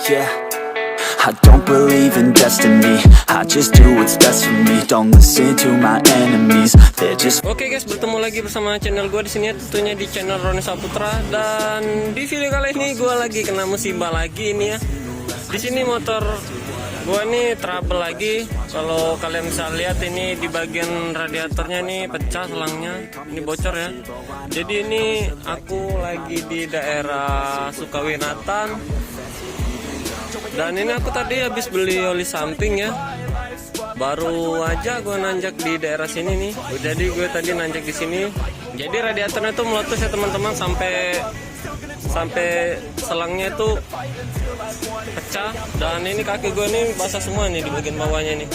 yeah. I don't believe in destiny, I just do what's best for me. Don't listen to my enemies, they're just... Oke guys, bertemu lagi bersama channel gue di sini, tentunya di channel Roni Saputra. Dan di video kali ini gue lagi kena musibah lagi ini ya. Di sini motor gue nih trouble lagi. Kalau kalian bisa lihat ini di bagian radiatornya nih pecah selangnya, ini bocor ya. Jadi ini aku lagi di daerah Sukawinatan. Dan ini aku tadi habis beli oli samping ya. Baru aja gue nanjak di daerah sini nih. Jadi gue tadi nanjak di sini. Jadi radiatornya tuh meletus ya teman-teman, sampai selangnya itu pecah. Dan ini kaki gue nih basah semua nih di bagian bawahnya nih.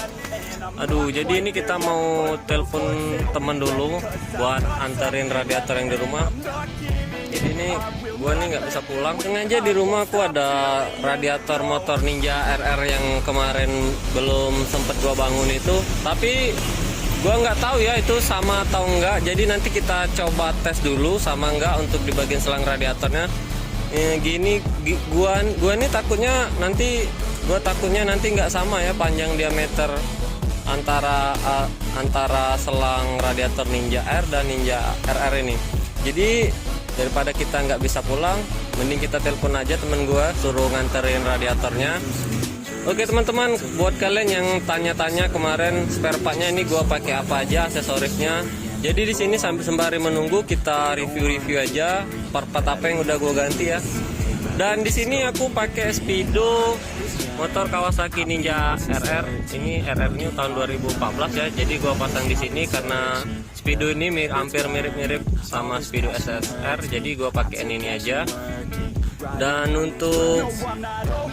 Aduh, jadi ini kita mau telepon teman dulu buat anterin radiator yang di rumah. Jadi ini gue nih nggak bisa pulang. Sengaja di rumah aku ada radiator motor Ninja RR yang kemarin belum sempet gue bangun itu. Tapi gue nggak tahu ya itu sama atau enggak. Jadi nanti kita coba tes dulu sama enggak untuk di bagian selang radiatornya. Gini, gue nih takutnya nanti nggak sama ya panjang diameter antara selang radiator Ninja R dan Ninja RR ini. Jadi daripada kita nggak bisa pulang, mending kita telepon aja temen gue, suruh nganterin radiatornya. Oke teman-teman, buat kalian yang tanya-tanya kemarin spare partnya ini gue pakai apa aja aksesorisnya. Jadi di sini sambil sembari menunggu kita review aja part-part apa yang udah gue ganti ya. Dan di sini aku pakai Speedo motor Kawasaki Ninja RR. Ini RR ini tahun 2014 ya. Jadi gua pasang di sini karena Speedo ini hampir mirip-mirip sama Speedo SSR. Jadi gua pakai ini aja. Dan untuk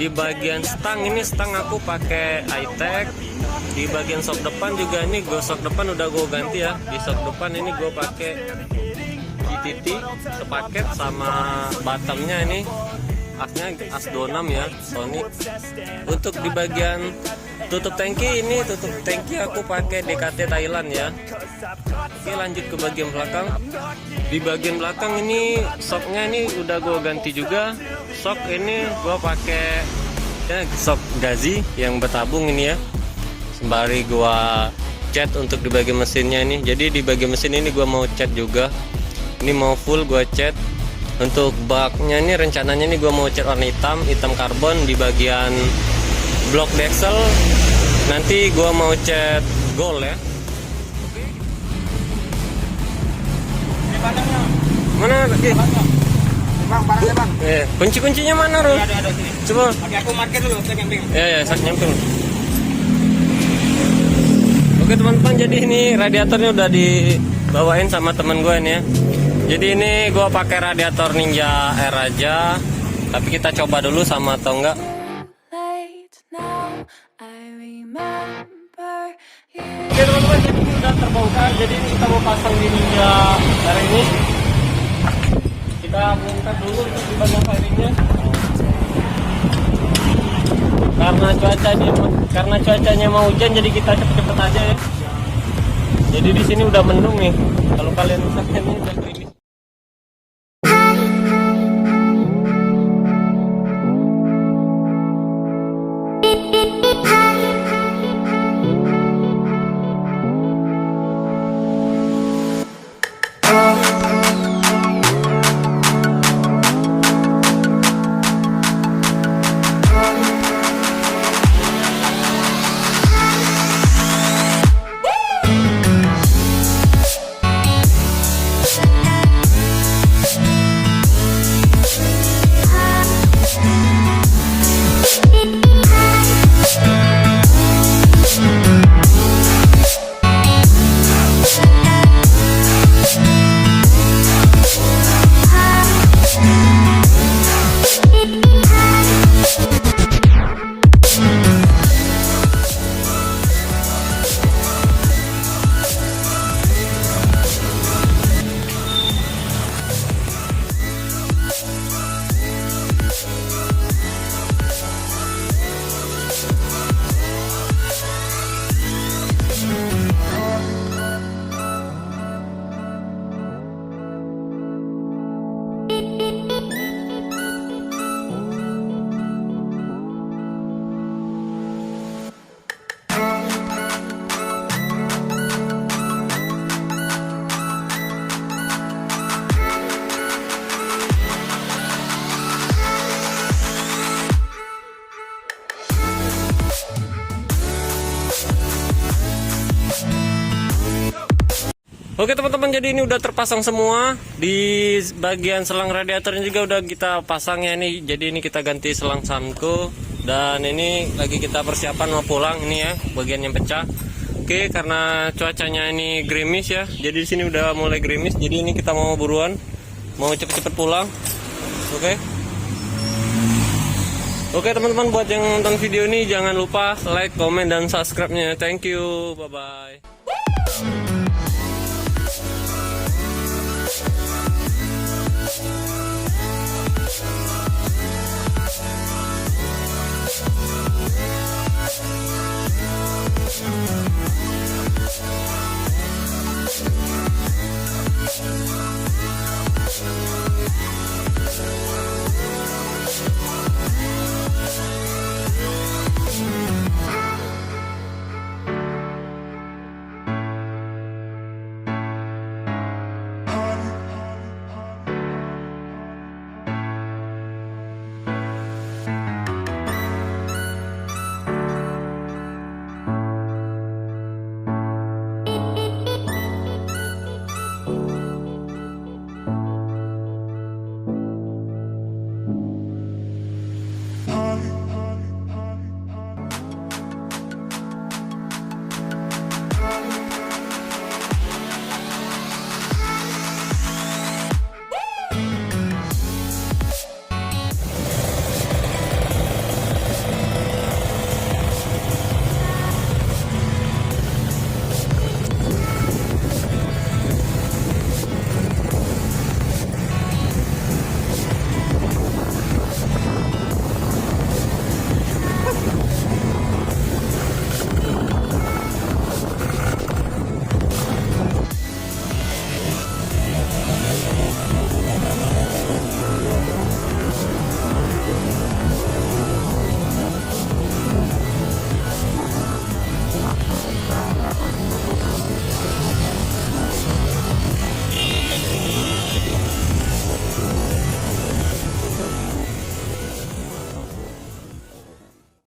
di bagian stang ini aku pakai iTech. Di bagian shock depan juga ini shock depan udah gua ganti ya. Di shock depan ini gua pakai GTT sepaket sama bottomnya ini asnya as 26 ya, Sonic. Untuk di bagian tutup tangki aku pakai DKT Thailand ya. Oke, lanjut ke bagian belakang. Di bagian belakang ini shocknya ini udah gue ganti juga. Shock ini gue pakai ya, shock Gazi yang bertabung ini ya. Sembari gue cat untuk di bagian mesinnya ini. Jadi di bagian mesin ini gue mau cat juga. Ini mau full gue cat. Untuk baknya ini rencananya nih gue mau cat warna hitam karbon. Di bagian blok diesel nanti gue mau cat gold ya. Mana lagi? Bang, barangnya bang. Kunci-kuncinya mana Ru? Ada sini. Coba. Oke, aku market dulu, saya camping. Saya nyempil. Oke teman-teman, jadi ini radiatornya udah dibawain sama temen gue nih ya. Jadi ini gue pakai radiator Ninja R aja, tapi kita coba dulu sama atau enggak. Oke teman-teman, jadi ini udah terbongkar. Jadi ini kita mau pasang di Ninja R ini. Kita bongkar dulu untuk di bagian fairingnya. Karena cuacanya mau hujan, jadi kita cepet-cepet aja ya. Jadi di sini udah mendung nih. Kalau kalian lihat ini udah gerimis. Oke teman-teman, jadi ini udah terpasang semua. Di bagian selang radiatornya juga udah kita pasang ya ini. Jadi ini kita ganti selang Samco. Dan ini lagi kita persiapan mau pulang ini ya, bagian yang pecah. Oke, karena cuacanya ini gerimis ya. Jadi di sini udah mulai gerimis. Jadi ini kita mau buruan, mau cepet-cepet pulang. Oke. Oke teman-teman, buat yang nonton video ini jangan lupa like, komen, dan subscribe-nya. Thank you, bye-bye.